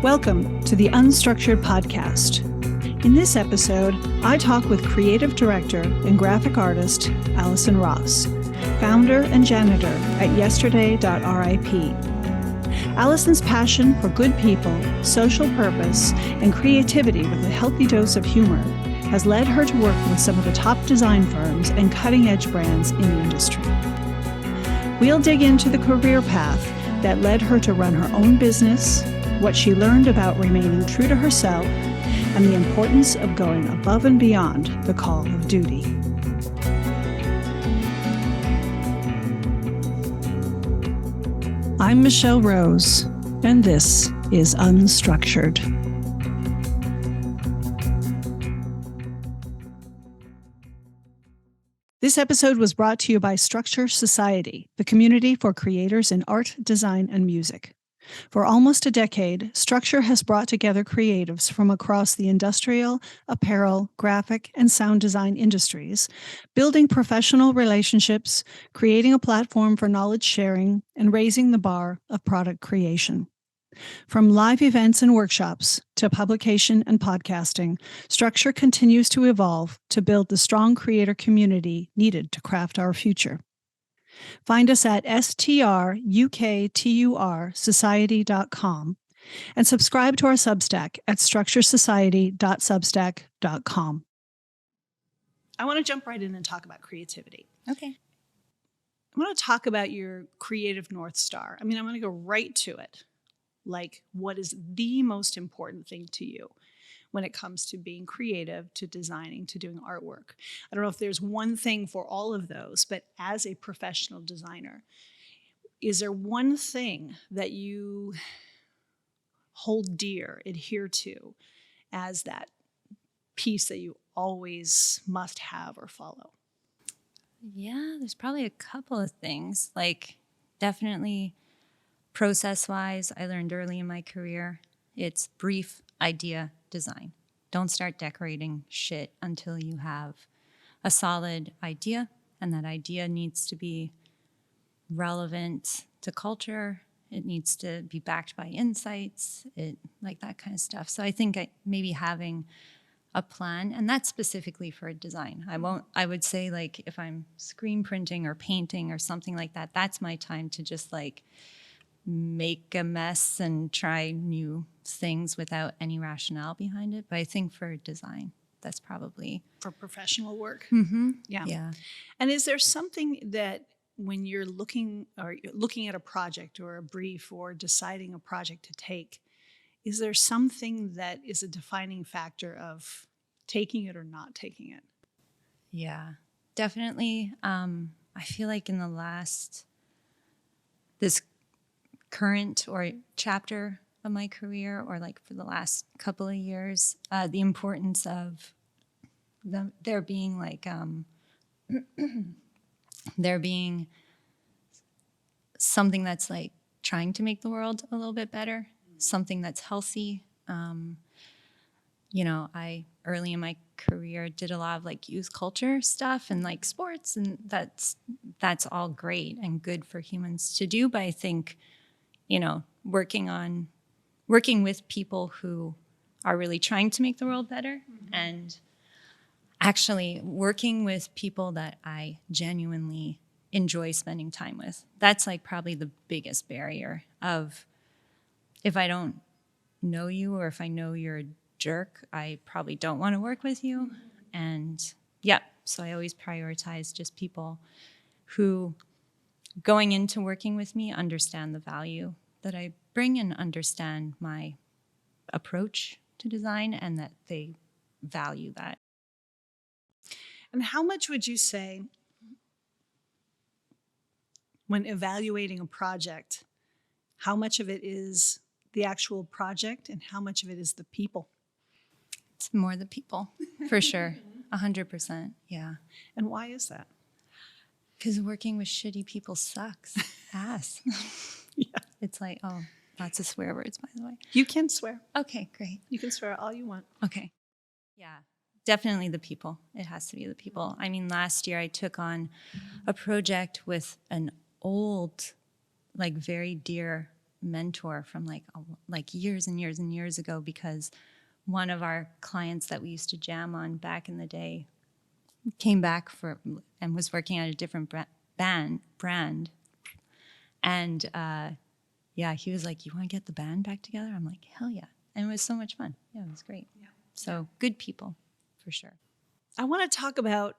Welcome to the UnStruktured podcast. In this episode, I talk with creative director and graphic artist Allison Ross, founder and janitor at Yesterday.RIP. Allison's passion for good people, social purpose, and creativity with a healthy dose of humor has led her to work with some of the top design firms and cutting-edge brands in the industry. We'll dig into the career path that led her to run her own business, what she learned about remaining true to herself, and the importance of going above and beyond the call of duty. I'm Michelle Rose, and this is UnStruktured. This episode was brought to you by Struktur Society, the community for creators in art, design, and music. For almost a decade, Struktur has brought together creatives from across the industrial, apparel, graphic, and sound design industries, building professional relationships, creating a platform for knowledge sharing, and raising the bar of product creation. From live events and workshops to publication and podcasting, Struktur continues to evolve to build the strong creator community needed to craft our future. Find us at struktoursociety.com and subscribe to our Substack at strukturesociety.substack.com. I want to jump right in and talk about creativity. Okay. I want to talk about your creative North Star. I mean, I'm going to go right to it. Like, what is the most important thing to you when it comes to being creative, to designing, to doing artwork? I don't know if there's one thing for all of those, but as a professional designer, is there one thing that you hold dear, adhere to, as that piece that you always must have or follow? Yeah, there's probably a couple of things. Like, definitely process-wise, I learned early in my career, it's brief idea design. Don't start decorating shit until you have a solid idea, and that idea needs to be relevant to culture. It needs to be backed by insights, like that kind of stuff. So I think maybe having a plan, and that's specifically for design. I would say, like, if I'm screen printing or painting or something like that, that's my time to just like make a mess and try new things without any rationale behind it. But I think for design, that's probably For professional work? Mm-hmm. Yeah. And is there something that when you're looking at a project or a brief or deciding a project to take, is there something that is a defining factor of taking it or not taking it? Yeah, definitely. I feel like in this current or chapter of my career, or like for the last couple of years, the importance of there being like there being something that's like trying to make the world a little bit better, something that's healthy. I early in my career did a lot of like youth culture stuff and like sports, and that's all great and good for humans to do. But I think, working with people who are really trying to make the world better, mm-hmm. and actually working with people that I genuinely enjoy spending time with. That's like probably the biggest barrier of, if I don't know you, or if I know you're a jerk, I probably don't want to work with you. Mm-hmm. And so I always prioritize just people who, going into working with me, understand the value that I bring and understand my approach to design, and that they value that. And how much would you say, when evaluating a project, how much of it is the actual project and how much of it is the people? It's more the people, for sure. 100%, yeah. And why is that? Because working with shitty people sucks ass. Yeah. It's like, lots of swear words, by the way. You can swear. Okay, great. You can swear all you want. Okay. Yeah, definitely the people. It has to be the people. I mean, last year I took on a project with an old, like very dear mentor from like years and years and years ago, because one of our clients that we used to jam on back in the day came back and was working at a different brand. And yeah, he was like, "You want to get the band back together?" I'm like, "Hell yeah." And it was so much fun. Yeah, it was great. Yeah. So good people, for sure. I want to talk about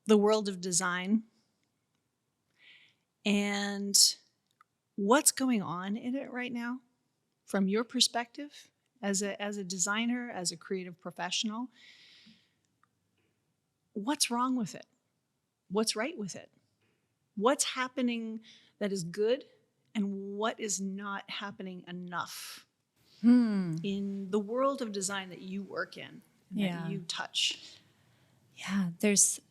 the world of design and what's going on in it right now from your perspective as a designer, as a creative professional. What's wrong with it? What's right with it? What's happening that is good and what is not happening enough in the world of design that you work in, that you touch? Yeah, there's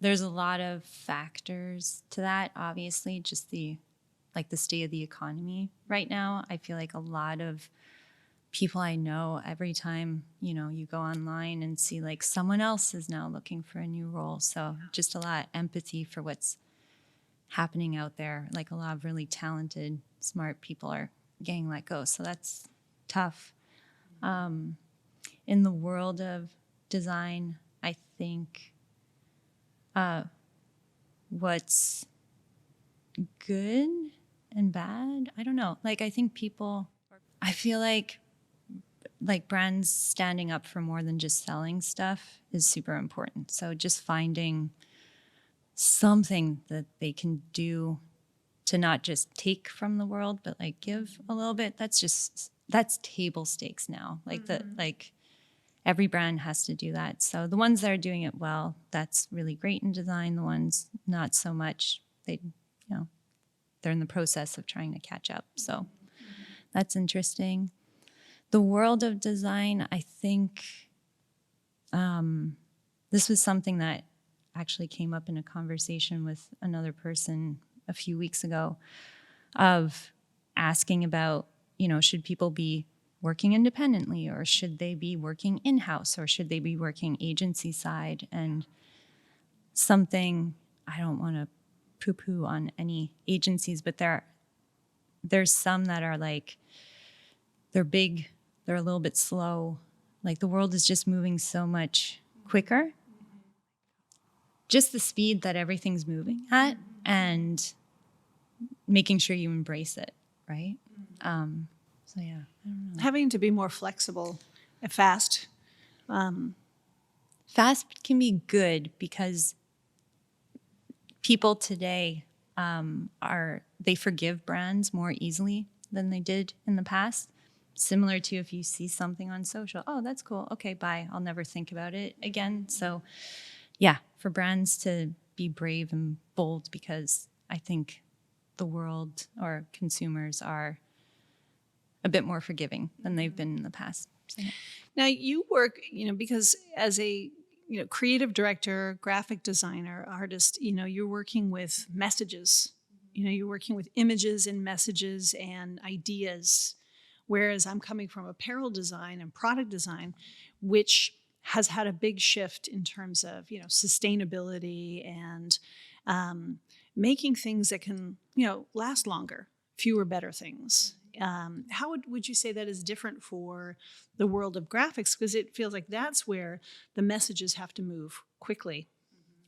a lot of factors to that. Obviously, just the state of the economy right now. I feel like a lot of people I know, every time, you go online and see like someone else is now looking for a new role. So just a lot of empathy for what's happening out there. Like a lot of really talented, smart people are getting let go. So that's tough. In the world of design, I think what's good and bad, I don't know. Like I think I feel like brands standing up for more than just selling stuff is super important. So just finding something that they can do to not just take from the world, but like give a little bit. That's table stakes now. Like every brand has to do that. So the ones that are doing it well, that's really great in design. The ones not so much, they're in the process of trying to catch up. So that's interesting. The world of design, I think this was something that actually came up in a conversation with another person a few weeks ago, of asking about, should people be working independently, or should they be working in-house, or should they be working agency side? And something, I don't want to poo-poo on any agencies, but there's some that are like, they're big, they're a little bit slow. Like the world is just moving so much quicker. Just the speed that everything's moving at, and making sure you embrace it, right? So yeah, I don't know. Having to be more flexible and fast. Fast can be good because people today they forgive brands more easily than they did in the past. Similar to if you see something on social, oh, that's cool. Okay, bye. I'll never think about it again. So yeah, for brands to be brave and bold, because I think the world or consumers are a bit more forgiving than they've been in the past. So, yeah. Now you work, because as a creative director, graphic designer, artist, you're working with messages. You're working with images and messages and ideas. Whereas I'm coming from apparel design and product design, which has had a big shift in terms of, sustainability and making things that can, last longer, fewer, better things. How would you say that is different for the world of graphics? Because it feels like that's where the messages have to move quickly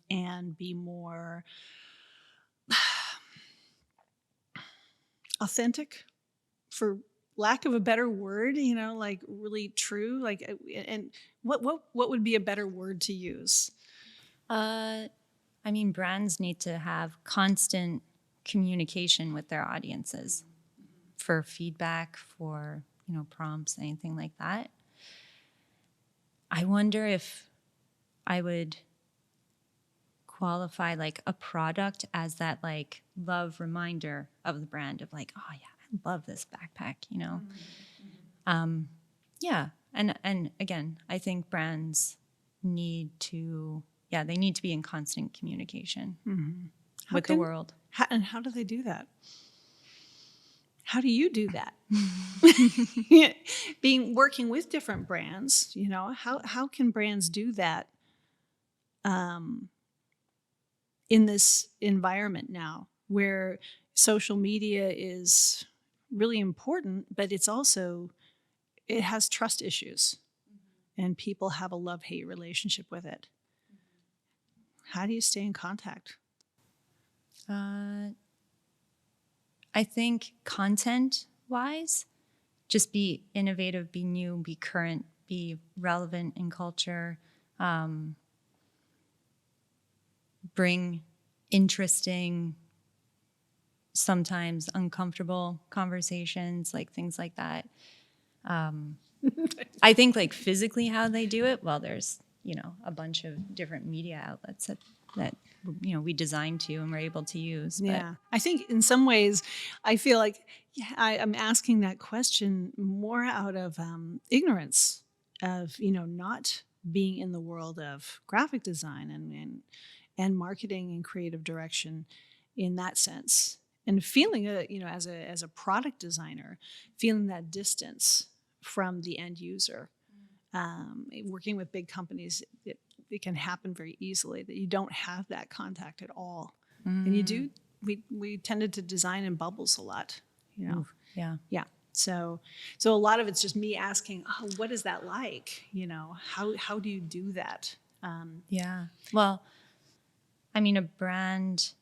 and be more authentic, for lack of a better word, like really true. Like, and what would be a better word to use? I mean, brands need to have constant communication with their audiences for feedback, for, prompts, anything like that. I wonder if I would qualify like a product as that like love reminder of the brand, of like, oh yeah, I love this backpack, Yeah. And again, I think brands need to be in constant communication with the world. How do they do that? How do you do that? Working with different brands, how can brands do that in this environment now, where social media is really important, but it has trust issues, and people have a love-hate relationship with it. How do you stay in contact? I think content-wise, just be innovative, be new, be current, be relevant in culture, bring interesting, sometimes uncomfortable conversations, like things like that. I think like physically how they do it, well, there's, a bunch of different media outlets that we designed to and we're able to use. Yeah. I think in some ways, I feel like I'm asking that question more out of ignorance of, not being in the world of graphic design and marketing and creative direction in that sense. And feeling, as a product designer, feeling that distance from the end user. Working with big companies, it can happen very easily that you don't have that contact at all. And you do. We tended to design in bubbles a lot, Oof, yeah. Yeah. So a lot of it's just me asking, oh, what is that like? How do you do that? Yeah. Well, I mean, a brand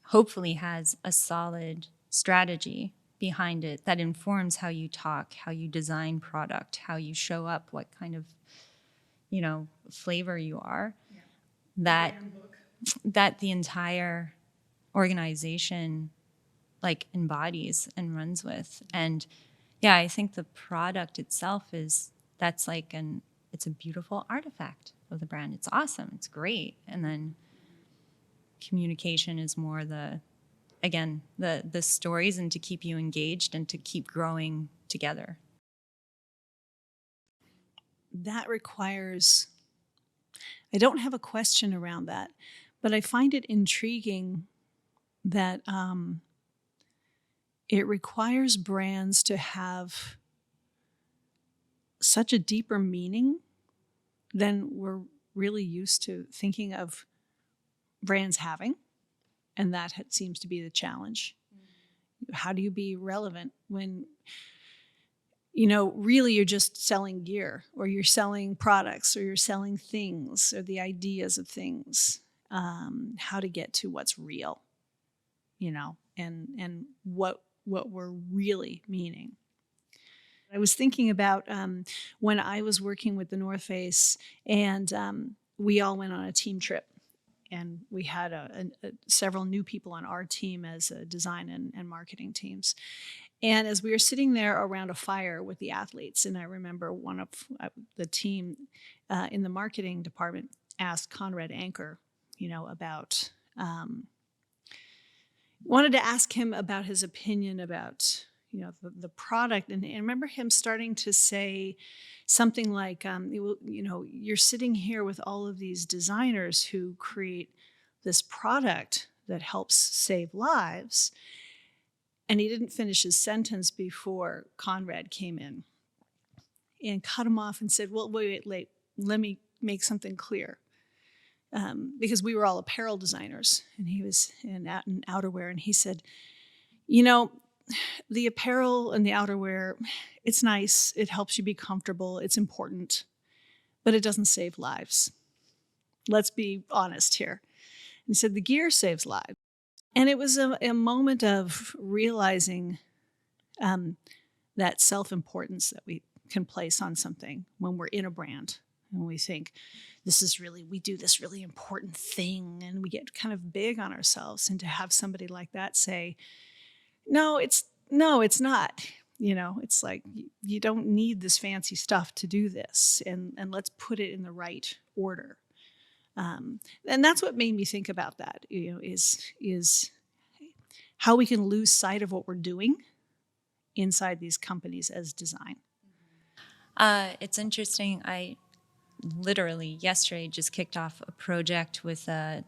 hopefully has a solid strategy behind it that informs how you talk, how you design product, how you show up, what kind of, flavor you are. Yeah. That the entire organization like embodies and runs with. And yeah, I think the product itself it's a beautiful artifact of the brand. It's awesome. It's great. And then communication is more the stories and to keep you engaged and to keep growing together. That requires, I don't have a question around that, but I find it intriguing that it requires brands to have such a deeper meaning than we're really used to thinking of brands having. And that seems to be the challenge. Mm-hmm. How do you be relevant when, really you're just selling gear, or you're selling products, or you're selling things, or the ideas of things? How to get to what's real, and what we're really meaning. I was thinking about when I was working with the North Face, and we all went on a team trip. And we had several new people on our team as design and marketing teams. And as we were sitting there around a fire with the athletes, and I remember one of the team in the marketing department asked Conrad Anker, about, wanted to ask him about his opinion about, the product. And I remember him starting to say something like, you're sitting here with all of these designers who create this product that helps save lives. And he didn't finish his sentence before Conrad came in and cut him off and said, well, wait, let me make something clear. Because we were all apparel designers, and he was in outerwear. And he said, the apparel and the outerwear, it's nice. It helps you be comfortable. It's important, but it doesn't save lives. Let's be honest here. And he said, the gear saves lives. And it was a moment of realizing that self-importance that we can place on something when we're in a brand. And we think, we do this really important thing, and we get kind of big on ourselves. And to have somebody like that say, no, it's not. It's like, you don't need this fancy stuff to do this, and let's put it in the right order. And that's what made me think about that, is how we can lose sight of what we're doing inside these companies as design. It's interesting. I literally yesterday just kicked off a project with a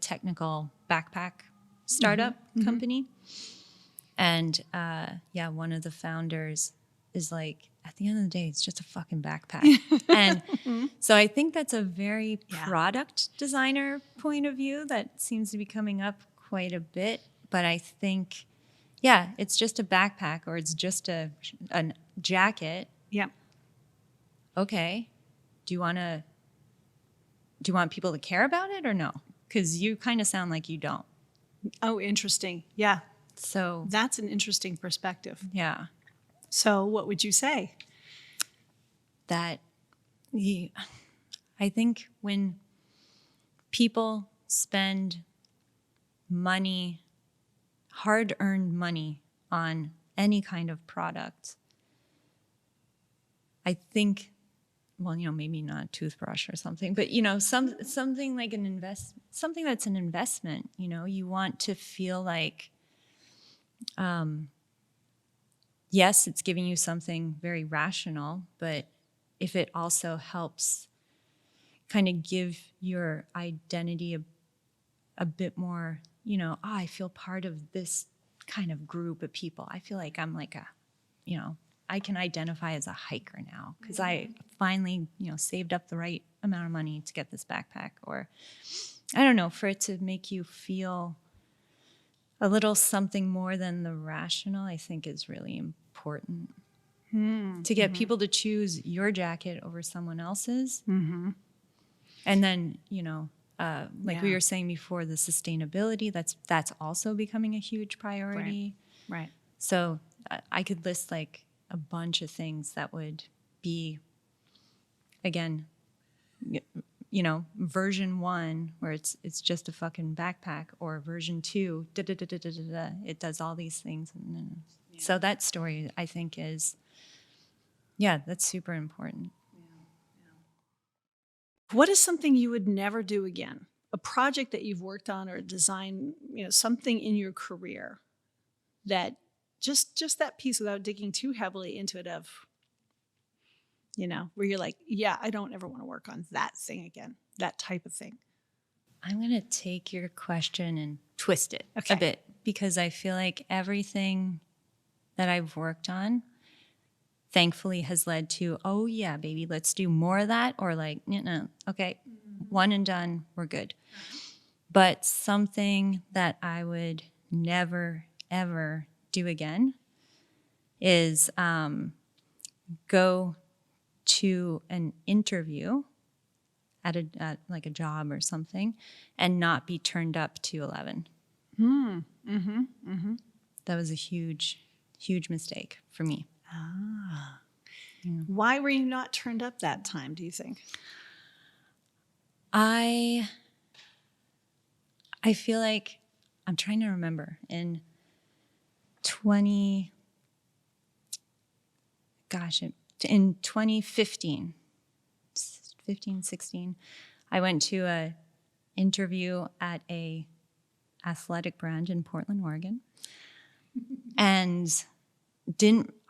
technical backpack startup company. And one of the founders is like, at the end of the day, it's just a fucking backpack. And so I think that's a very product designer point of view that seems to be coming up quite a bit But I think, yeah, it's just a backpack or it's just a jacket. Yeah. Okay. Do you want people to care about it or no? Because you kind of sound like you don't. Oh, interesting. Yeah. So That's an interesting perspective. yeah, So what would you say? that I think when people spend money, hard-earned money on any kind of product, I think, well, maybe not a toothbrush or something, but something like something that's an investment. You want to feel like, yes, it's giving you something very rational, but if it also helps kind of give your identity a bit more, I feel part of this kind of group of people. I feel like I'm like I can identify as a hiker now because I finally, saved up the right amount of money to get this backpack. Or, I don't know, for it to make you feel a little something more than the rational, I think is really important. To get people to choose your jacket over someone else's. Mm-hmm. And then, like we were saying before, the sustainability, that's also becoming a huge priority. Right. So I could list like a bunch of things that would be, again, version 1 where it's just a fucking backpack, or version 2, it does all these things. And so that story, I think, is, that's super important. What is something you would never do again? A project that you've worked on or a design, something in your career that just that piece, without digging too heavily into it, of, where you're like, yeah, I don't ever want to work on that thing again, that type of thing. I'm going to take your question and twist it a bit, because I feel like everything that I've worked on, thankfully, has led to, oh, yeah, baby, let's do more of that. Or like, no, okay, one and done, we're good. But something that I would never, ever do again is go to an interview at like a job or something and not be turned up to 11. That was a huge, huge mistake for me. Why were you not turned up that time, do you think? I feel like, I'm trying to remember, in 2015, 16, I went to a interview at a athletic brand in Portland, Oregon, and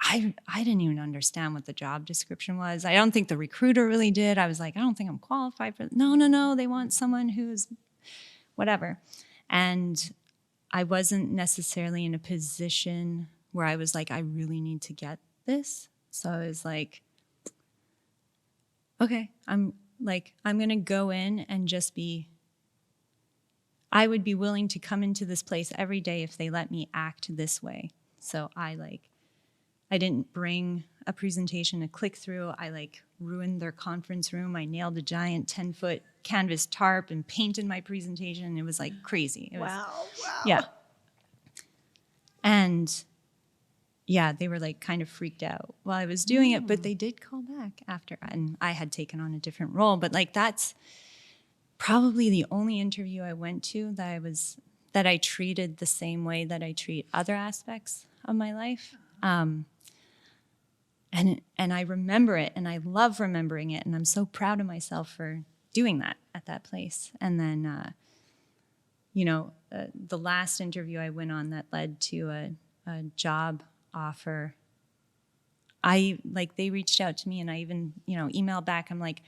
I didn't even understand what the job description was. I don't think the recruiter really did. I was like, I don't think I'm qualified for it. No, they want someone who's whatever. And I wasn't necessarily in a position where I was like, I really need to get this. So I was like, okay, I'm going to go in and just I would be willing to come into this place every day if they let me act this way. So I didn't bring a presentation to click through. I ruined their conference room. I nailed a giant 10-foot canvas tarp and painted my presentation. It was crazy. Wow. Yeah. And yeah, they were kind of freaked out while I was doing it, but they did call back after, and I had taken on a different role. But that's probably the only interview I went to that I treated the same way that I treat other aspects of my life. And I remember it, and I love remembering it, and I'm so proud of myself for doing that at that place. And then, the last interview I went on that led to a job offer, they reached out to me, and I even, emailed back. I'm like,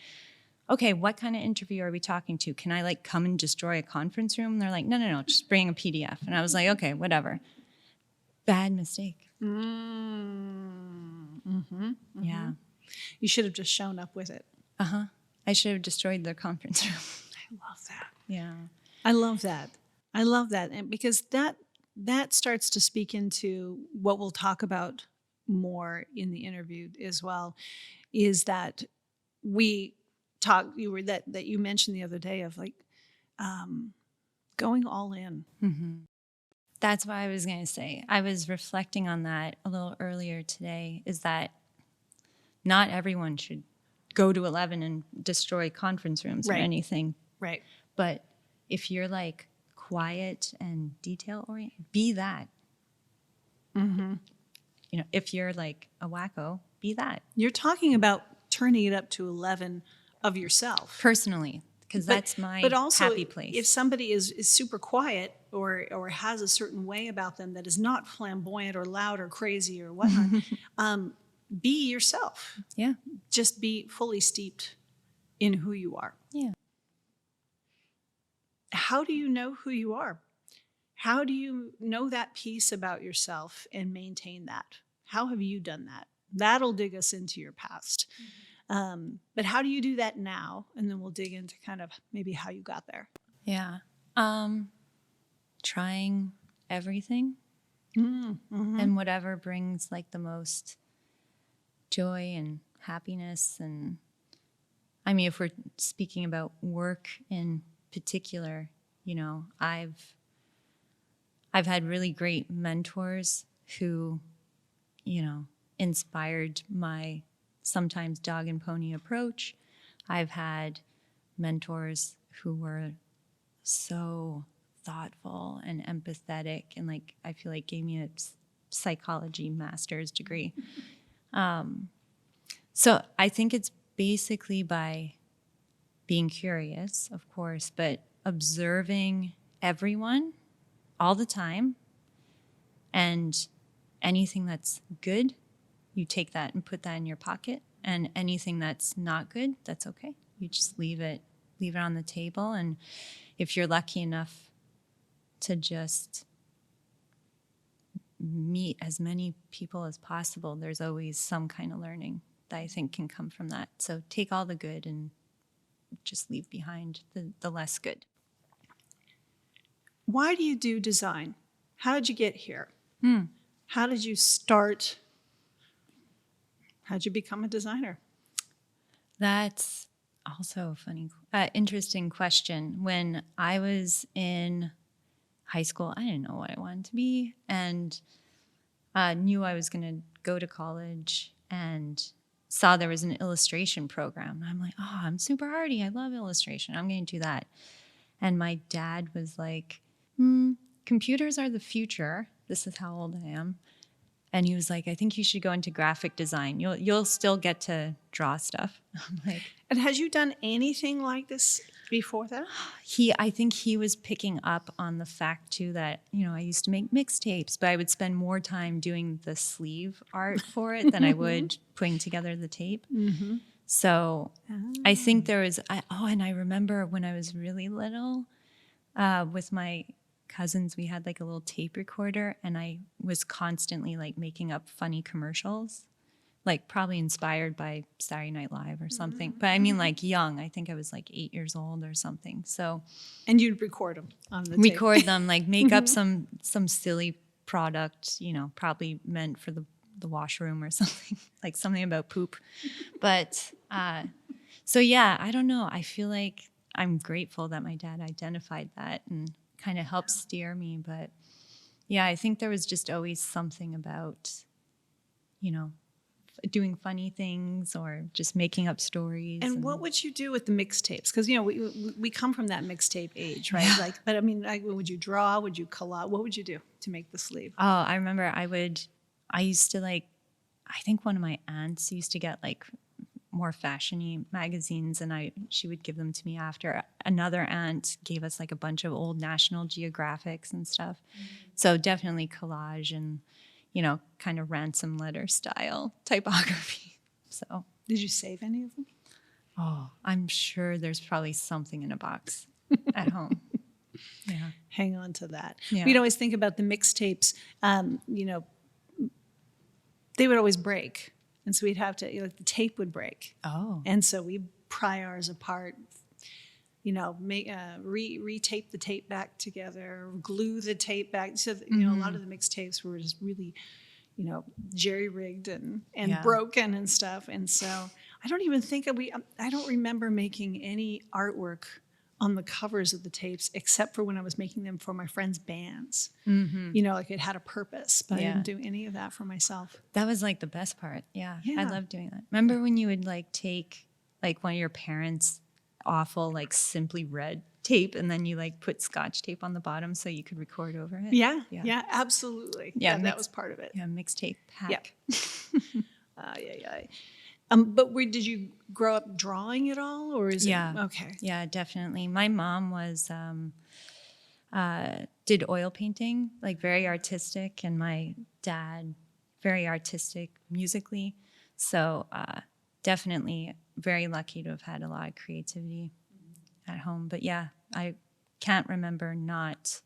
okay, what kind of interview are we talking to? Can I come and destroy a conference room? And they're like, no, just bring a PDF. And I was like, okay, whatever. Bad mistake. Yeah. You should have just shown up with it. I should have destroyed their conference room. I love that. Yeah. I love that. And because that that starts to speak into what we'll talk about more in the interview as well, is that that you mentioned the other day of like going all in. Mm-hmm. That's what I was going to say. I was reflecting on that a little earlier today, is that not everyone should go to 11 and destroy conference rooms or anything. Right. But if you're like quiet and detail oriented, be that. Mm-hmm. You know, if you're like a wacko, be that. You're talking about turning it up to 11 of yourself. Personally, because that's my happy place. If somebody is super quiet or has a certain way about them that is not flamboyant or loud or crazy or whatnot, be yourself. Yeah. Just be fully steeped in who you are. Yeah. How do you know who you are? How do you know that piece about yourself and maintain that? How have you done that? That'll dig us into your past. But how do you do that now? And then we'll dig into kind of maybe how you got there. Yeah. Trying everything and whatever brings like the most joy and happiness. And I mean, if we're speaking about work in particular, you know, I've had really great mentors who, you know, inspired my sometimes dog and pony approach. I've had mentors who were so thoughtful and empathetic and like, I feel like gave me a psychology master's degree. So I think it's basically by being curious, of course, but observing everyone all the time, and anything that's good, you take that and put that in your pocket, and anything that's not good, that's okay. You just leave it on the table. And if you're lucky enough to just meet as many people as possible, there's always some kind of learning that I think can come from that. So take all the good and just leave behind the less good. Why do you do design? How did you get here? How did you start? How did you become a designer? That's also a funny, interesting question. When I was in high school, I didn't know what I wanted to be, and knew I was going to go to college, and saw there was an illustration program. I'm like, oh, I'm super arty. I love illustration. I'm going to do that. And my dad was like, computers are the future. This is how old I am. And he was like, I think you should go into graphic design. You'll still get to draw stuff. I'm like, and had you done anything like this before that? I think he was picking up on the fact too that, you know, I used to make mixtapes, but I would spend more time doing the sleeve art for it than I would putting together the tape. So I think there was, and I remember when I was really little, with my cousins, we had like a little tape recorder, and I was constantly like making up funny commercials, like probably inspired by Saturday Night Live or something. But I mean, like young, I think I was like 8 years old or something. So, and you'd record them on the record them, like make up some silly product, you know, probably meant for the washroom or something, like something about poop. But so yeah, I don't know. I feel like I'm grateful that my dad identified that and kind of helped steer me. But yeah, I think there was just always something about, you know, doing funny things or just making up stories. And what would you do with the mixtapes? Because, you know, we come from that mixtape age, right? Yeah. Like, but I mean, would you draw? Would you collage? What would you do to make the sleeve? Oh, I remember I used to like, I think one of my aunts used to get like more fashion-y magazines, and she would give them to me after. Another aunt gave us like a bunch of old National Geographics and stuff. So definitely collage and, you know, kind of ransom letter style typography. So did you save any of them? Oh, I'm sure there's probably something in a box at home. Yeah. Hang on to that. Yeah. We'd always think about the mixtapes, you know, they would always break. And so we'd have to, you know, the tape would break. Oh. And so we pry ours apart, make retape the tape back together, glue the tape back. So a lot of the mixtapes were just really, jerry rigged and broken and stuff. And so I don't even think I don't remember making any artwork on the covers of the tapes, except for when I was making them for my friends' bands. Like it had a purpose, but I didn't do any of that for myself. That was like the best part. Yeah. I loved doing that. Remember when you would like take like one of your parents' awful like Simply Red tape and then you like put Scotch tape on the bottom so you could record over it? Yeah, absolutely. Yeah, that was part of it. Yeah, mixtape pack. Yeah. But did you grow up drawing at all, or is it okay? Yeah, definitely. My mom was did oil painting, like very artistic, and my dad very artistic musically. So definitely very lucky to have had a lot of creativity at home. But yeah, I can't remember not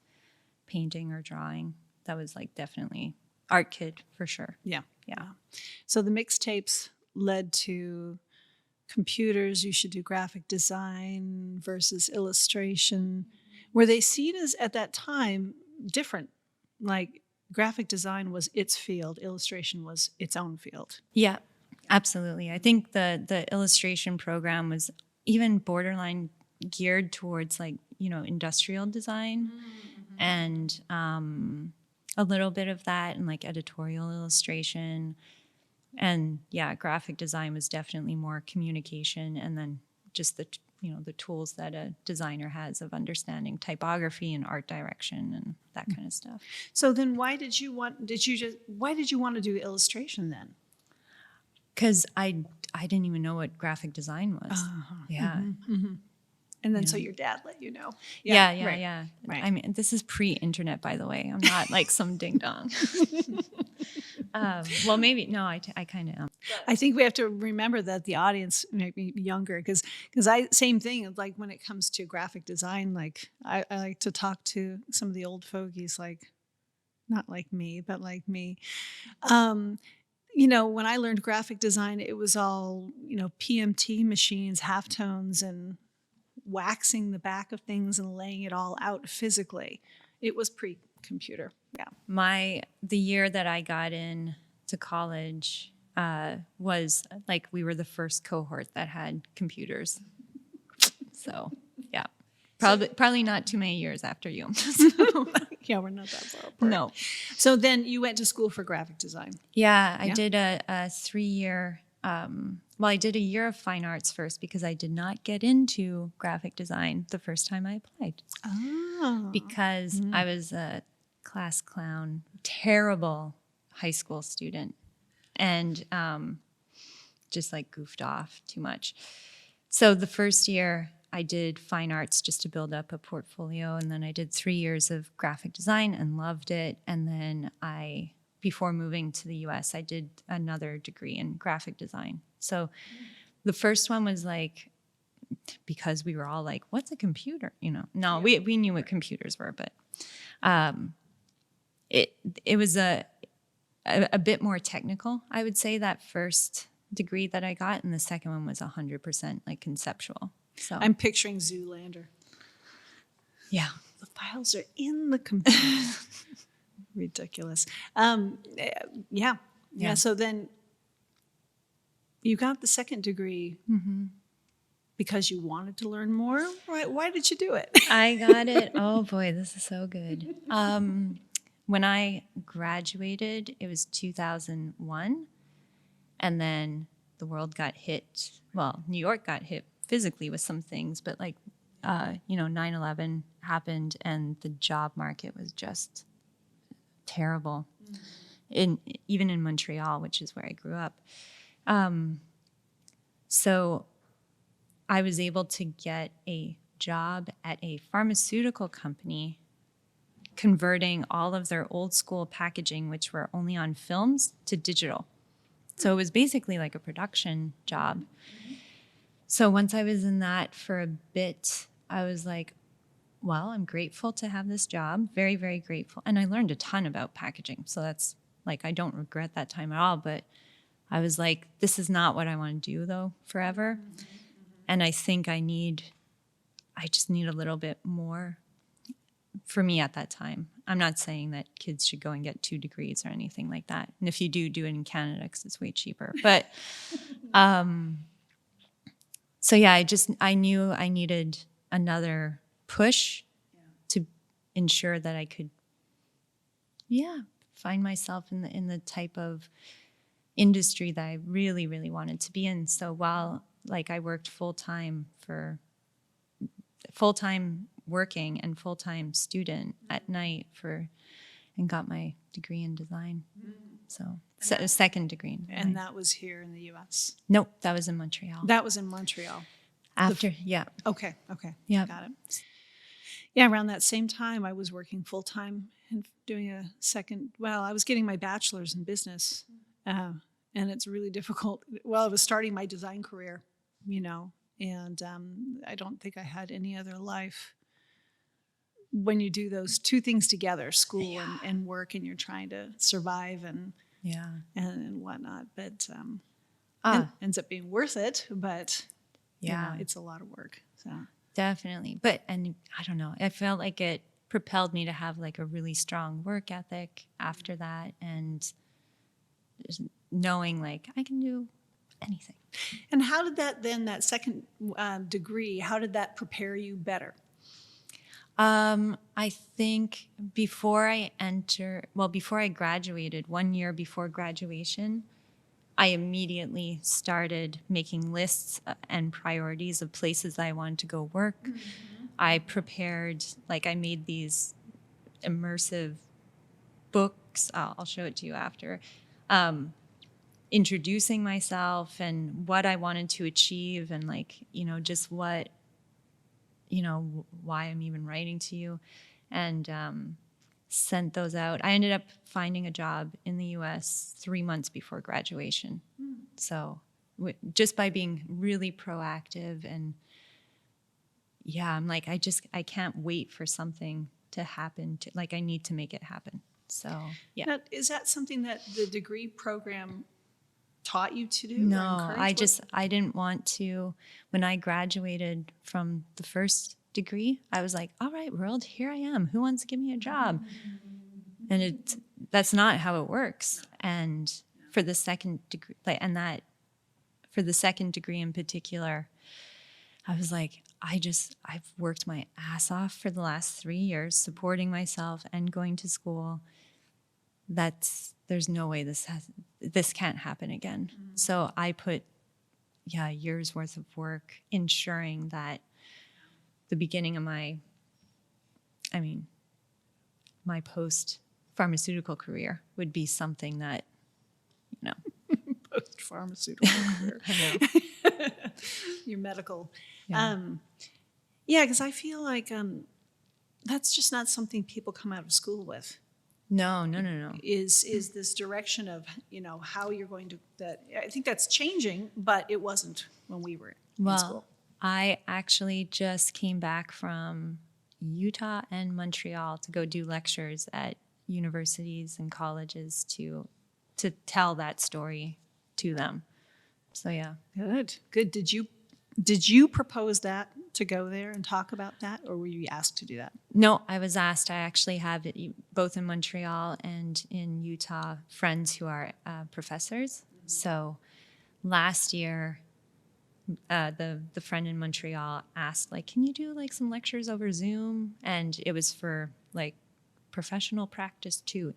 painting or drawing. That was like definitely art kid for sure. Yeah. So the mixtapes led to computers. You should do graphic design versus illustration. Were they seen as at that time different? Like graphic design was its field, illustration was its own field. Yeah, absolutely. I think the illustration program was even borderline geared towards like, industrial design and a little bit of that and like editorial illustration. And yeah, graphic design was definitely more communication and then just the tools that a designer has of understanding typography and art direction and that kind of stuff. So then why did you want to do illustration then? Because I didn't even know what graphic design was. Yeah. And then so your dad let you know. Yeah. Right. I mean, this is pre-internet, by the way. I'm not like some ding dong. Well, maybe no. I kind of am. I think we have to remember that the audience might be younger because same thing. Like when it comes to graphic design, like I like to talk to some of the old fogies, like not like me, but like me. When I learned graphic design, it was all PMT machines, halftones, and waxing the back of things and laying it all out physically. It was pre-computer. Yeah. The year that I got in to college was like we were the first cohort that had computers. So yeah, probably not too many years after you. Yeah, we're not that far apart. No. So then you went to school for graphic design. Yeah, I did a 3-year. I did a year of fine arts first because I did not get into graphic design the first time I applied. Oh. Because I was a class clown, terrible high school student, and just like goofed off too much. So the first year I did fine arts just to build up a portfolio, and then I did 3 years of graphic design and loved it. And then before moving to the US, I did another degree in graphic design. So the first one was like, because we were all like, what's a computer? No, we knew what computers were, but it was a bit more technical, I would say, that first degree that I got. And the second one was 100% like conceptual. So I'm picturing Zoolander. Yeah. The files are in the computer. Ridiculous. Yeah. So then you got the second degree because you wanted to learn more. Right? Why did you do it? I got it. Oh boy, this is so good. When I graduated, it was 2001, and then the world got hit. Well, New York got hit physically with some things, but like 9/11 happened, and the job market was just terrible. Even in Montreal, which is where I grew up. So I was able to get a job at a pharmaceutical company converting all of their old school packaging, which were only on films, to digital. So it was basically like a production job. So once I was in that for a bit, I was like, well, I'm grateful to have this job. Very, very grateful. And I learned a ton about packaging. So that's like, I don't regret that time at all. But I was like, this is not what I want to do, though, forever. And I think I need I just need a little bit more for me at that time. I'm not saying that kids should go and get 2 degrees or anything like that. And if you do it in Canada because it's way cheaper. But so yeah, I knew I needed another push to ensure that I could, find myself in the type of industry that I really, really wanted to be in. So while like I worked full-time working and full-time student at night and got my degree in design. So a second degree in design. And that was here in the U.S.? Nope, that was in Montreal. That was in Montreal. Okay. Yeah. Got it. Yeah, around that same time, I was working full-time and doing I was getting my bachelor's in business. And it's really difficult. Well, I was starting my design career, and I don't think I had any other life. When you do those two things together, school and work, and you're trying to survive and whatnot, but it ends up being worth it. But it's a lot of work. So definitely, and I don't know, I felt like it propelled me to have like a really strong work ethic after that, and just knowing like I can do anything. And how did that second degree, how did that prepare you better? I think before I graduated, 1 year before graduation, I immediately started making lists and priorities of places I wanted to go work. Mm-hmm. I prepared, I made these immersive books. I'll show it to you after. Introducing myself and what I wanted to achieve and just what, why I'm even writing to you, and sent those out. I ended up finding a job in the U.S. 3 months before graduation. So just by being really proactive and I'm like, I can't wait for something to happen. I need to make it happen. So, yeah. Now, is that something that the degree program taught you to do? No, I didn't want to. When I graduated from the first degree, I was like, all right, world, here I am. Who wants to give me a job? And that's not how it works. And for the second degree, for the second degree in particular, I was like, I've worked my ass off for the last 3 years, supporting myself and going to school. There's no way this can't happen again. Mm-hmm. So I put, years worth of work ensuring that the beginning of my post-pharmaceutical career would be something that, Post-pharmaceutical career. I know. Your medical. Yeah. Because I feel like that's just not something people come out of school with. No. Is this direction of, how you're going to, I think that's changing, but it wasn't when we were in school. I actually just came back from Utah and Montreal to go do lectures at universities and colleges to tell that story to them. So yeah. Good. Did you propose that to go there and talk about that, or were you asked to do that? No, I was asked. I actually have both in Montreal and in Utah friends who are professors. Mm-hmm. So last year, the friend in Montreal asked, can you do some lectures over Zoom? And it was for professional practice too,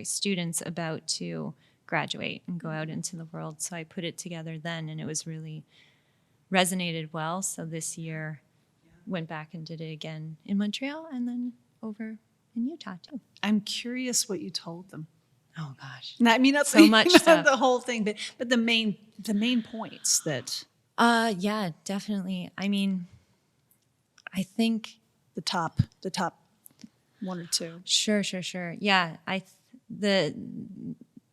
students about to graduate and go out into the world. So I put it together then, and it was really resonated well. So this year went back and did it again in Montreal and then over in Utah too. I'm curious what you told them. Oh gosh. Not so much stuff. The whole thing, but the main points that. Yeah, definitely. I think the top 1 or 2. Sure. Yeah,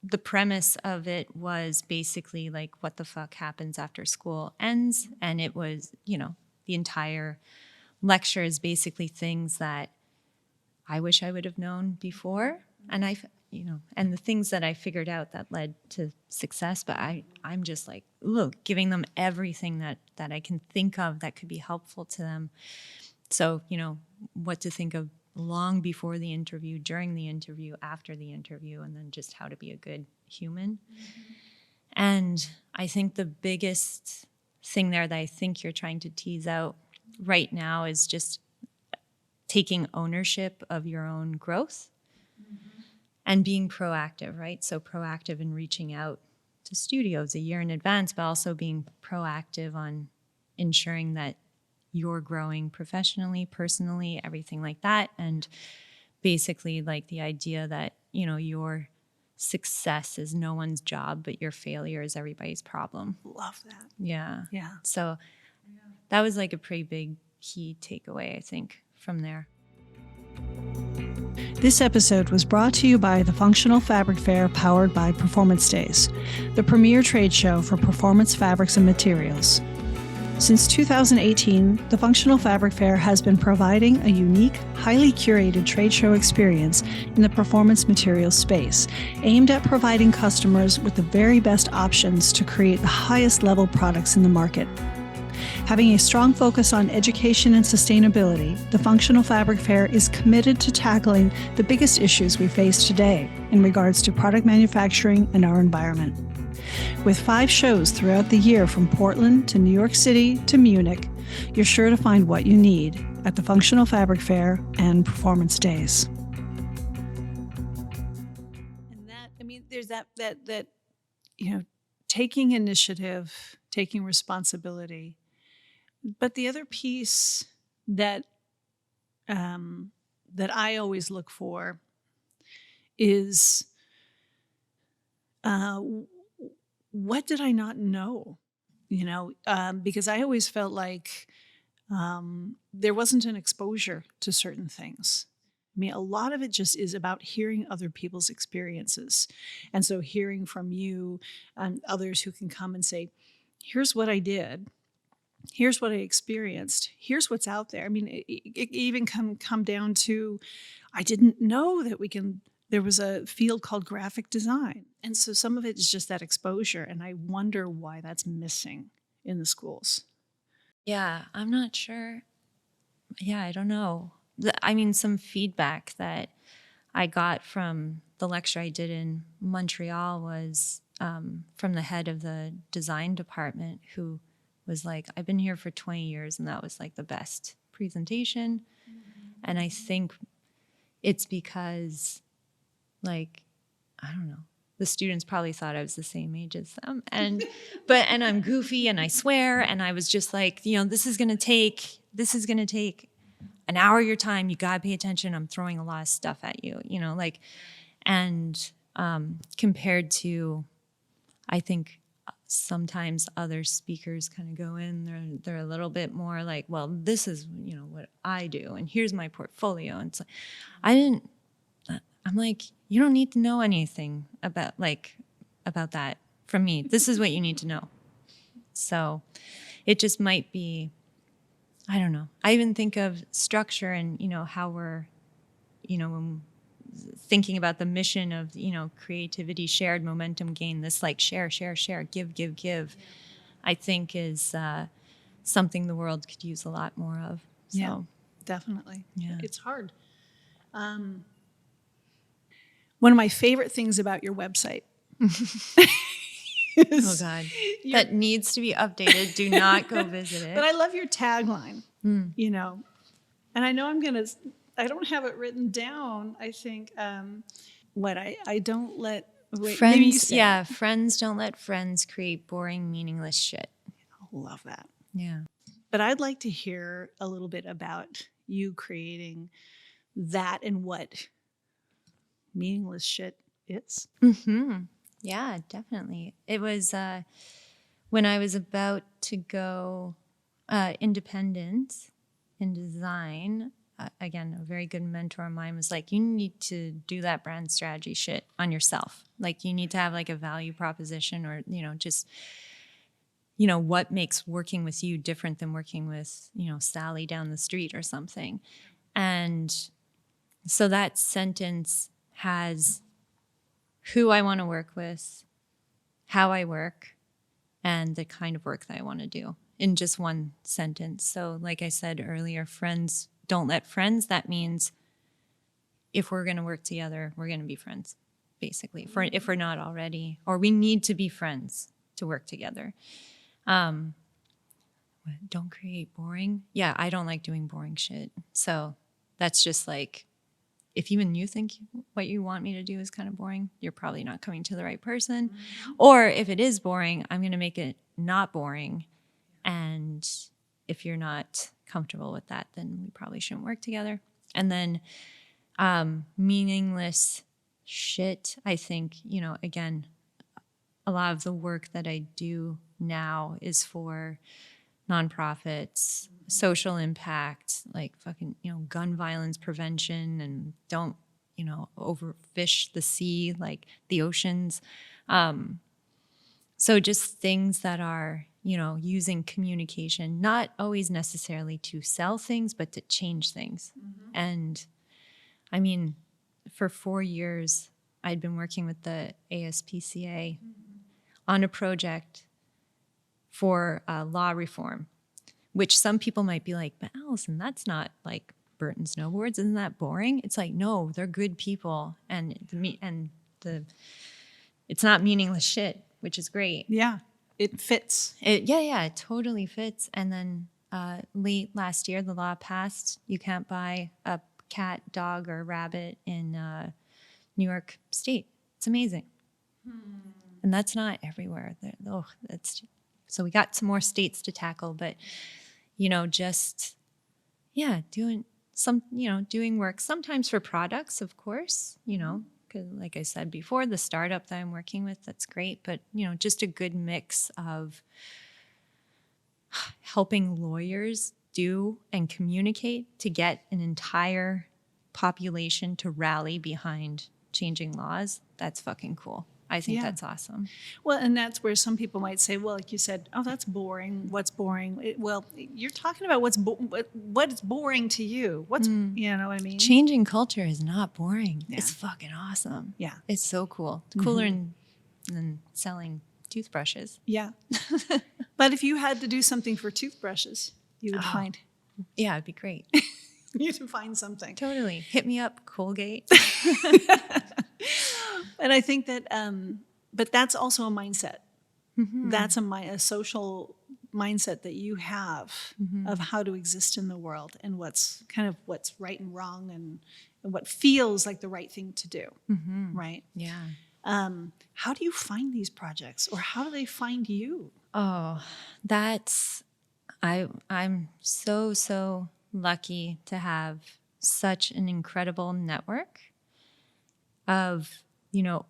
the premise of it was basically what the fuck happens after school ends, and it was, the entire lecture is basically things that I wish I would have known before, and and the things that I figured out that led to success, but I'm just giving them everything that I can think of that could be helpful to them. So, what to think of long before the interview, during the interview, after the interview, and then just how to be a good human. And I think the biggest thing there that I think you're trying to tease out right now is just taking ownership of your own growth and being proactive, right? So proactive in reaching out to studios a year in advance, but also being proactive on ensuring that you're growing professionally, personally, everything like that. And basically like the idea that, your success is no one's job, but your failure is everybody's problem. Love that. Yeah. Yeah. So that was like a pretty big key takeaway, I think, from there. This episode was brought to you by the Functional Fabric Fair powered by Performance Days, the premier trade show for performance fabrics and materials. Since 2018, the Functional Fabric Fair has been providing a unique, highly curated trade show experience in the performance materials space, aimed at providing customers with the very best options to create the highest level products in the market. Having a strong focus on education and sustainability, the Functional Fabric Fair is committed to tackling the biggest issues we face today in regards to product manufacturing and our environment. With 5 shows throughout the year from Portland to New York City to Munich, you're sure to find what you need at the Functional Fabric Fair and Performance Days. And there's that taking initiative, taking responsibility. But the other piece that I always look for is what did I not know? Because I always felt like there wasn't an exposure to certain things. A lot of it just is about hearing other people's experiences. And so hearing from you and others who can come and say, here's what I did. Here's what I experienced. Here's what's out there. It even can come down to, I didn't know that there was a field called graphic design. And so some of it is just that exposure. And I wonder why that's missing in the schools. Yeah, I'm not sure. Yeah, I don't know. Some feedback that I got from the lecture I did in Montreal was from the head of the design department, who was like, I've been here for 20 years and that was like the best presentation. Mm-hmm. And I think it's because, I don't know, the students probably thought I was the same age as them. And I'm goofy and I swear. And I was just like, this is going to take an hour of your time. You got to pay attention. I'm throwing a lot of stuff at you, and compared to, I think, sometimes other speakers kind of go in, they're a little bit more like, well, this is, what I do, and here's my portfolio. And so I'm like, you don't need to know anything about that from me. This is what you need to know. So it just might be, I don't know. I even think of Struktur and, how we're, when thinking about the mission of, creativity, shared momentum gain, this share, give. Yeah. I think is something the world could use a lot more of. So. Yeah, definitely. Yeah. It's hard. One of my favorite things about your website oh God, that needs to be updated. Do not go visit it. But I love your tagline, and I know I don't have it written down. I think, I don't let friends. Yeah, friends don't let friends create boring, meaningless shit. I love that. Yeah. But I'd like to hear a little bit about you creating that and what meaningless shit is. Mm-hmm. Yeah, definitely. It was when I was about to go independent in design. Again, a very good mentor of mine was like, you need to do that brand strategy shit on yourself. You need to have a value proposition, or, just, what makes working with you different than working with, Sally down the street or something. And so that sentence has who I want to work with, how I work, and the kind of work that I want to do in just one sentence. So like I said earlier, friends don't let friends. That means if we're going to work together, we're going to be friends, basically, if we're not already, or we need to be friends to work together. Don't create boring. Yeah, I don't like doing boring shit. So that's just like, if even you think what you want me to do is kind of boring, you're probably not coming to the right person. Or if it is boring, I'm going to make it not boring. And if you're not comfortable with that, then we probably shouldn't work together. And then meaningless shit, I think, again, a lot of the work that I do now is for nonprofits, social impact, like fucking, gun violence prevention, and don't, overfish the sea, like the oceans. So just things that are, using communication, not always necessarily to sell things, but to change things. And I mean, for 4 years, I'd been working with the ASPCA on a project for law reform, which some people might be like, but Allison, that's not like Burton snowboards. Isn't that boring? It's like, no, they're good people. And it's not meaningless shit, which is great. Yeah, it fits. It totally fits. And then late last year, the law passed. You can't buy a cat, dog, or rabbit in New York State. It's amazing. And that's not everywhere. So we got some more states to tackle, but doing work sometimes for products, of course, because like I said before, the startup that I'm working with, that's great, but just a good mix of helping lawyers do and communicate to get an entire population to rally behind changing laws. That's fucking cool. I think that's awesome. Well, and that's where some people might say, well, like you said, oh, that's boring. What's boring? Well, you're talking about what's boring to you. You know what I mean? Changing culture is not boring. Yeah. It's fucking awesome. Yeah. It's so cool. It's cooler than selling toothbrushes. Yeah. But if you had to do something for toothbrushes, you would find. Yeah, it'd be great. You'd find something. Totally. Hit me up, Colgate. And I think that, but that's also a mindset. That's a social mindset that you have of how to exist in the world and what's right and wrong and what feels like the right thing to do. Right? Yeah. How do you find these projects, or how do they find you? Oh, I'm so lucky to have such an incredible network of,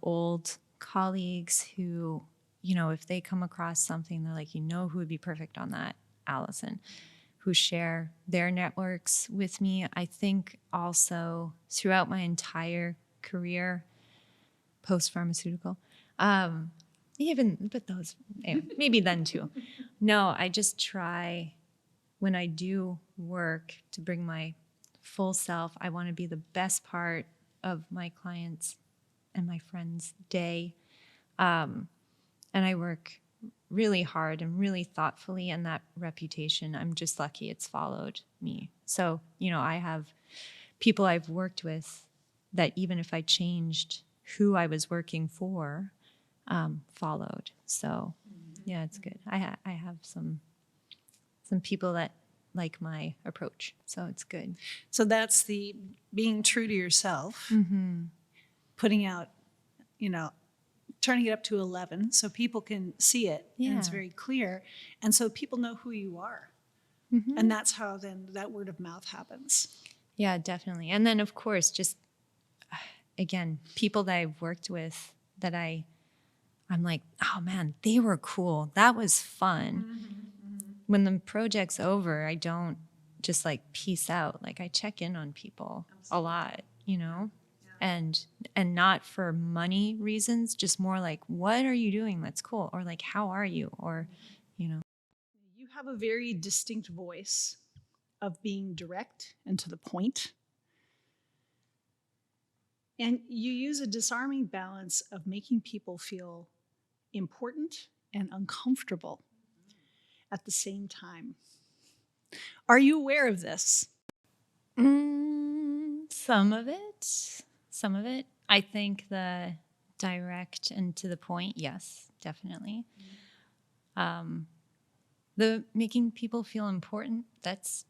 old colleagues who, if they come across something, they're like, who would be perfect on that? Allison, who share their networks with me. I think also throughout my entire career, post-pharmaceutical, maybe then too. No, I just try when I do work to bring my full self. I want to be the best part of my clients and my friends' day. And I work really hard and really thoughtfully, and that reputation, I'm just lucky it's followed me. So, I have people I've worked with that even if I changed who I was working for, followed. So, yeah, it's good. I have some people that like my approach, so it's good. So that's the being true to yourself, putting out, turning it up to 11 so people can see it and it's very clear, and so people know who you are. And that's how then that word of mouth happens. Yeah, definitely. And then of course, just again, people that I've worked with that I'm like, oh man, they were cool. That was fun. When the project's over, I don't just like peace out. Like I check in on people a lot, and not for money reasons, just more like, what are you doing that's cool? Or like, how are you? Or, You have a very distinct voice of being direct and to the point. And you use a disarming balance of making people feel important and uncomfortable at the same time. Are you aware of this? Some of it. I think the direct and to the point, yes, definitely. The making people feel important, that's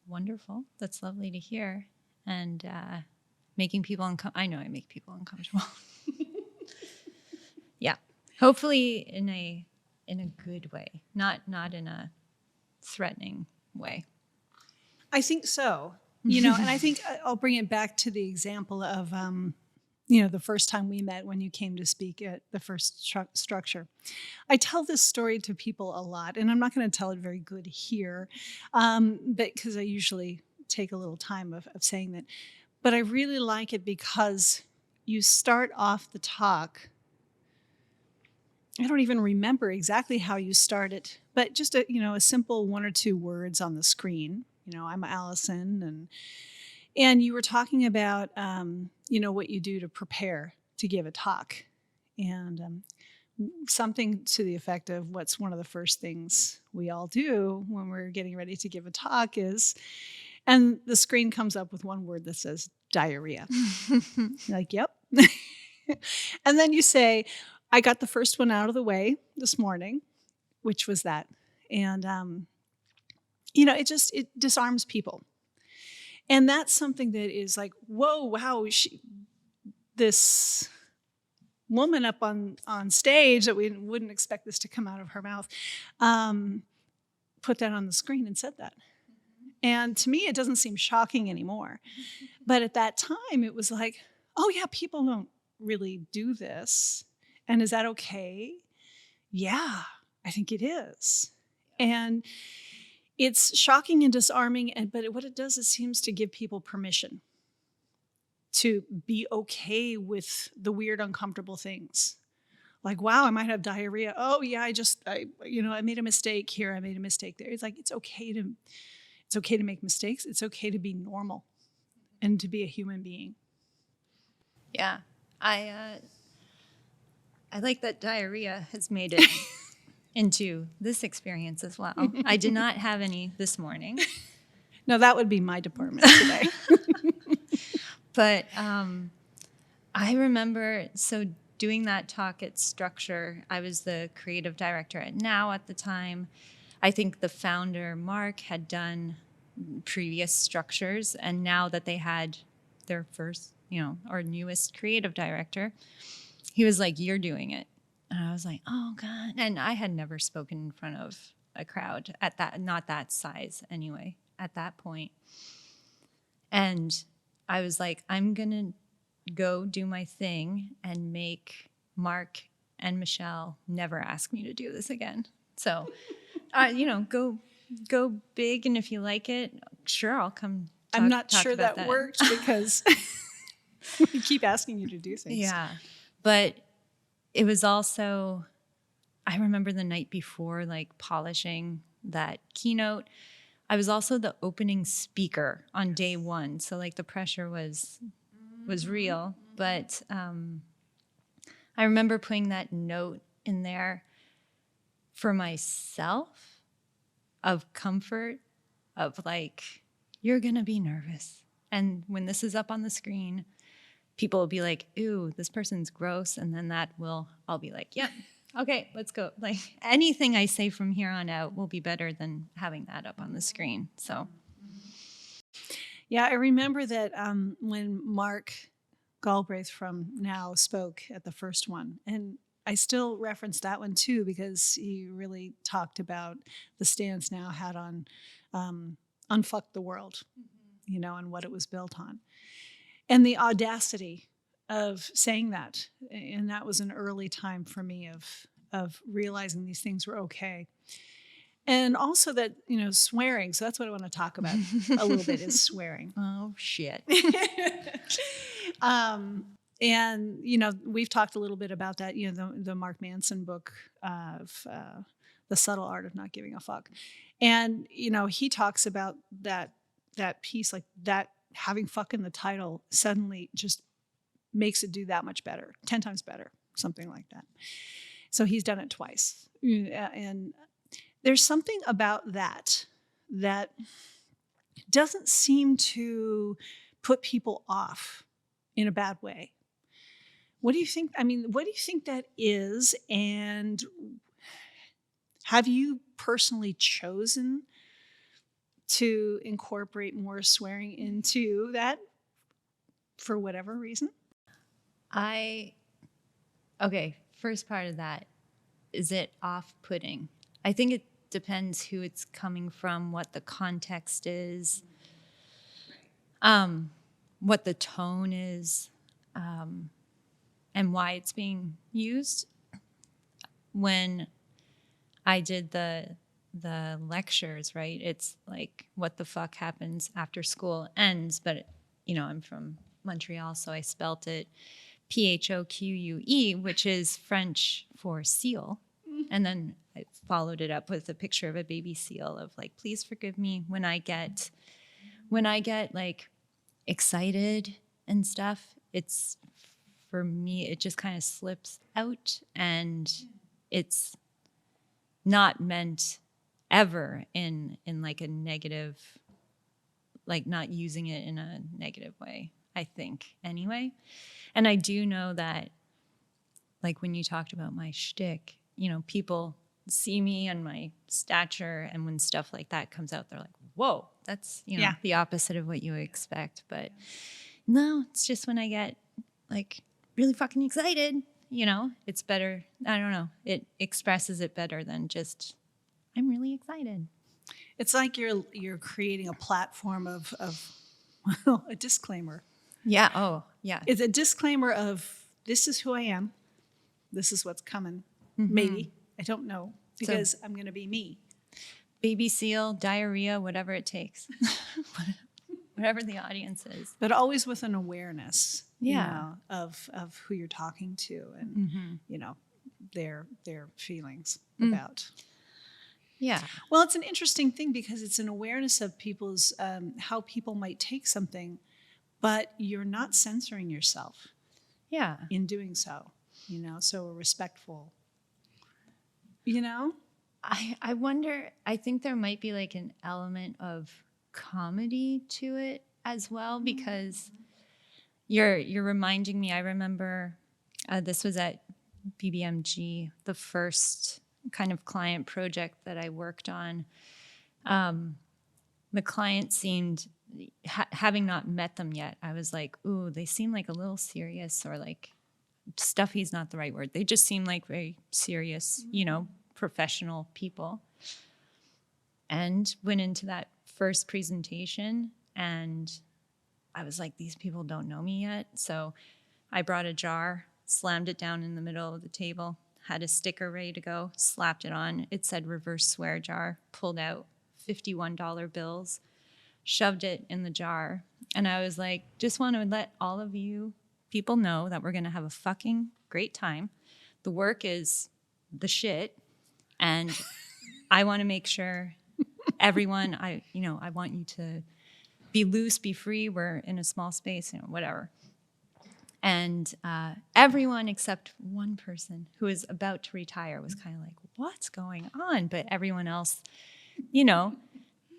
wonderful. That's lovely to hear. And making people uncomfortable. I know I make people uncomfortable. Yeah. Hopefully in a good way, not in a threatening way. I think so. And I think I'll bring it back to the example of, the first time we met when you came to speak at the first Struktur. I tell this story to people a lot, and I'm not going to tell it very good here, but because I usually take a little time of saying that. But I really like it because you start off the talk. I don't even remember exactly how you started, but just a simple one or two words on the screen. I'm Allison, and you were talking about what you do to prepare to give a talk, and something to the effect of what's one of the first things we all do when we're getting ready to give a talk is, and the screen comes up with one word that says diarrhea. You're like, yep. And then you say, I got the first one out of the way this morning, which was that. And, it disarms people. And that's something that is like, whoa, wow, this woman up on stage that we wouldn't expect this to come out of her mouth, put that on the screen and said that. And to me, it doesn't seem shocking anymore. But at that time, it was like, oh yeah, people don't really do this. And is that okay? Yeah, I think it is. And it's shocking and disarming, but what it does is seems to give people permission to be okay with the weird, uncomfortable things. Like, wow, I might have diarrhea. Oh yeah, I made a mistake here. I made a mistake there. It's like, it's okay to make mistakes. It's okay to be normal and to be a human being. Yeah. I like that diarrhea has made it into this experience as well. I did not have any this morning. No, that would be my department today. But I remember, doing that talk at Struktur, I was the creative director at Now at the time. I think the founder, Mark, had done previous Strukturs, and now that they had their first, or newest creative director, he was like, you're doing it. And I was like, oh God. And I had never spoken in front of a crowd not that size anyway, at that point. And I was like, I'm going to go do my thing and make Mark and Michelle never ask me to do this again. So, go big. And if you like it, sure, I'll come. I'm not sure that worked because we keep asking you to do things. Yeah. But it was also, I remember the night before, like polishing that keynote, I was also the opening speaker on day one. So like the pressure was real. But I remember putting that note in there for myself of comfort, of like, you're going to be nervous. And when this is up on the screen, people will be like, ooh, this person's gross. And then I'll be like, yep, okay, let's go. Like anything I say from here on out will be better than having that up on the screen. So. Yeah, I remember that when Mark Galbraith from Now spoke at the first one, and I still reference that one too, because he really talked about the stance Now had on unfuck the world, and what it was built on. And the audacity of saying that. And that was an early time for me of realizing these things were okay. And also that, swearing. So that's what I want to talk about a little bit is swearing. Oh, shit. And, we've talked a little bit about that, the Mark Manson book of The Subtle Art of Not Giving a Fuck. And, he talks about that piece, like that having fuck in the title suddenly just makes it do that much better, 10 times better, something like that. So he's done it twice. And there's something about that doesn't seem to put people off in a bad way. What do you think? I mean, what do you think that is? And have you personally chosen to incorporate more swearing into that for whatever reason? Okay, first part of that, is it off-putting? I think it depends who it's coming from, what the context is, what the tone is, and why it's being used. When I did the lectures, right? It's like, what the fuck happens after school ends, but I'm from Montreal, so I spelt it PHOQUE, which is French for seal. And then I followed it up with a picture of a baby seal of like, please forgive me when I get like excited and stuff. It's, for me, it just kind of slips out, and it's not meant ever in like a negative, like not using it in a negative way, I think, anyway. And I do know that, like when you talked about my shtick, people see me and my stature, and when stuff like that comes out, they're like, whoa, that's, the opposite of what you expect. But no, it's just when I get like really fucking excited, it's better. I don't know. It expresses it better than just, I'm really excited. It's like you're creating a platform of a disclaimer. Yeah. Oh, yeah. It's a disclaimer of, this is who I am. This is what's coming. Mm-hmm. Maybe. I don't know. Because I'm going to be me. Baby seal, diarrhea, whatever it takes. Whatever the audience is. But always with an awareness, of who you're talking to and, their feelings about. Yeah. Well, it's an interesting thing because it's an awareness of people's, how people might take something, but you're not censoring yourself. Yeah. In doing so, so respectful, I wonder, I think there might be like an element of comedy to it as well, because you're reminding me, I remember this was at BBMG, the first kind of client project that I worked on. The client seemed, having not met them yet, I was like, ooh, they seem like a little serious, or like, stuffy's not the right word. They just seem like very serious, professional people. And went into that first presentation, and I was like, these people don't know me yet. So I brought a jar, slammed it down in the middle of the table, had a sticker ready to go, slapped it on. It said reverse swear jar, pulled out $51 bills, shoved it in the jar. And I was like, just want to let all of you people know that we're going to have a fucking great time. The work is the shit. And I want to make sure everyone, I want you to be loose, be free. We're in a small space, whatever. And everyone except one person who is about to retire was kind of like, what's going on? But everyone else,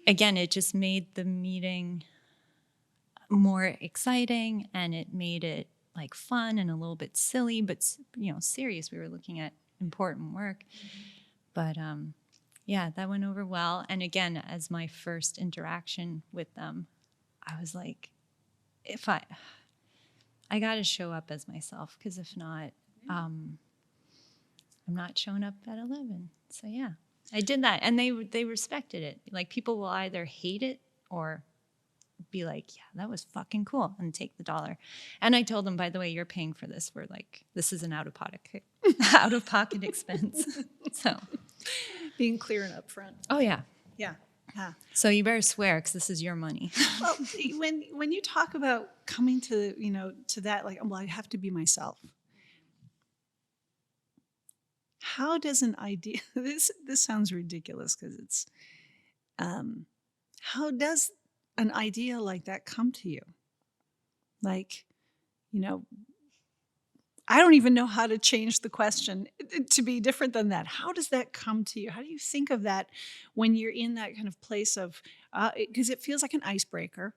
again, it just made the meeting more exciting, and it made it like fun and a little bit silly, but serious. We were looking at important work. But yeah, that went over well. And again, as my first interaction with them, I was like, if I got to show up as myself, because if not, I'm not showing up at 11. So yeah, I did that, and they respected it. Like, people will either hate it or be like, yeah, that was fucking cool, and take the $1. And I told them, by the way, you're paying for this. We're like, this is an out of pocket expense. So being clear and upfront. Oh yeah. Yeah. So you better swear, because this is your money. Well, when you talk about coming to to that, like, well, I have to be myself. How does an idea? This sounds ridiculous, because it's. How does an idea like that come to you? Like, I don't even know how to change the question to be different than that. How does that come to you? How do you think of that when you're in that kind of place of, because it feels like an icebreaker,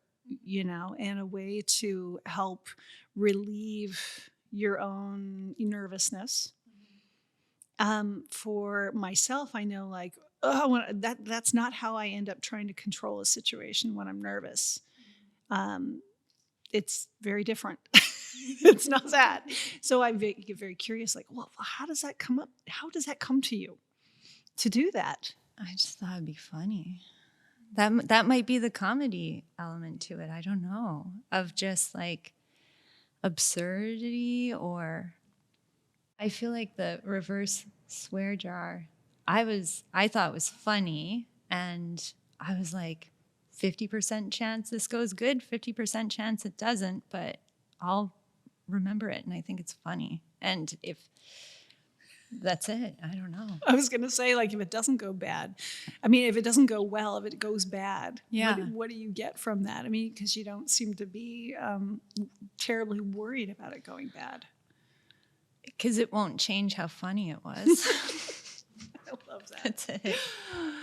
and a way to help relieve your own nervousness. For myself, I know that's not how I end up trying to control a situation when I'm nervous. It's very different. It's not that. So I get very curious, well, how does that come up? How does that come to you to do that? I just thought it'd be funny. That might be the comedy element to it. I don't know. Of just absurdity, or I feel like the reverse swear jar, I thought was funny, and I was 50% chance this goes good, 50% chance it doesn't, but I'll remember it and I think it's funny. And if that's it, I don't know. I was going to say, if it doesn't go bad, if it doesn't go well, if it goes bad, what do you get from that? Because you don't seem to be terribly worried about it going bad. Because it won't change how funny it was. I love that. That's it.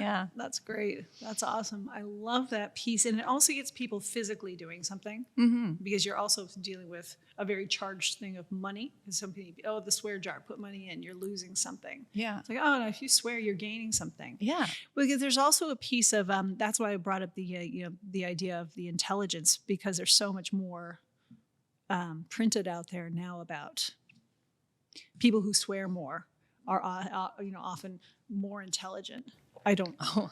Yeah. That's great. That's awesome. I love that piece. And it also gets people physically doing something, because you're also dealing with a very charged thing of money. Because some people, the swear jar, put money in, you're losing something. Yeah. It's no, if you swear, you're gaining something. Yeah. Because there's also a piece of, that's why I brought up the idea of the intelligence, because there's so much more printed out there now about people who swear more are often more intelligent. I don't know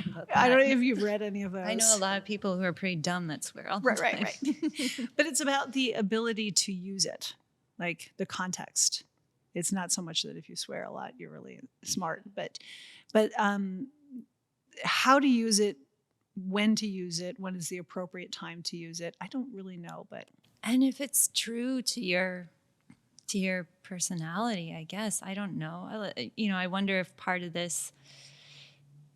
about that. I don't know if you've read any of those. I know a lot of people who are pretty dumb that swear all the time. Right. But it's about the ability to use it, the context. It's not so much that if you swear a lot, you're really smart, but how to use it, when to use it, when is the appropriate time to use it, I don't really know. And if it's true to your personality, I guess. I don't know. I wonder if part of this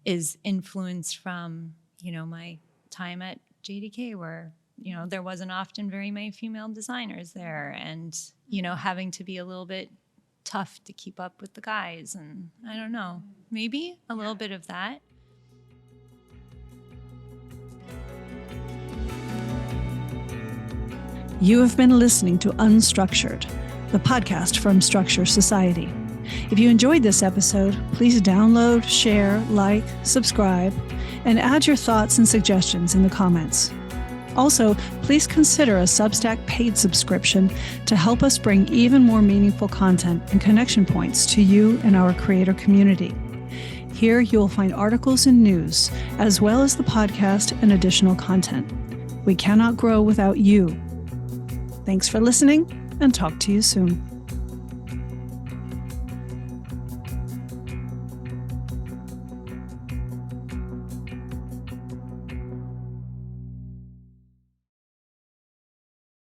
is influenced from, my time at JDK, where, there wasn't often very many female designers there, and, having to be a little bit tough to keep up with the guys. And I don't know, maybe a little bit of that. You have been listening to UnStruktured, the podcast from Struktur Society. If you enjoyed this episode, please download, share, subscribe, and add your thoughts and suggestions in the comments. Also, please consider a Substack paid subscription to help us bring even more meaningful content and connection points to you and our creator community. Here you will find articles and news, as well as the podcast and additional content. We cannot grow without you. Thanks for listening, and talk to you soon.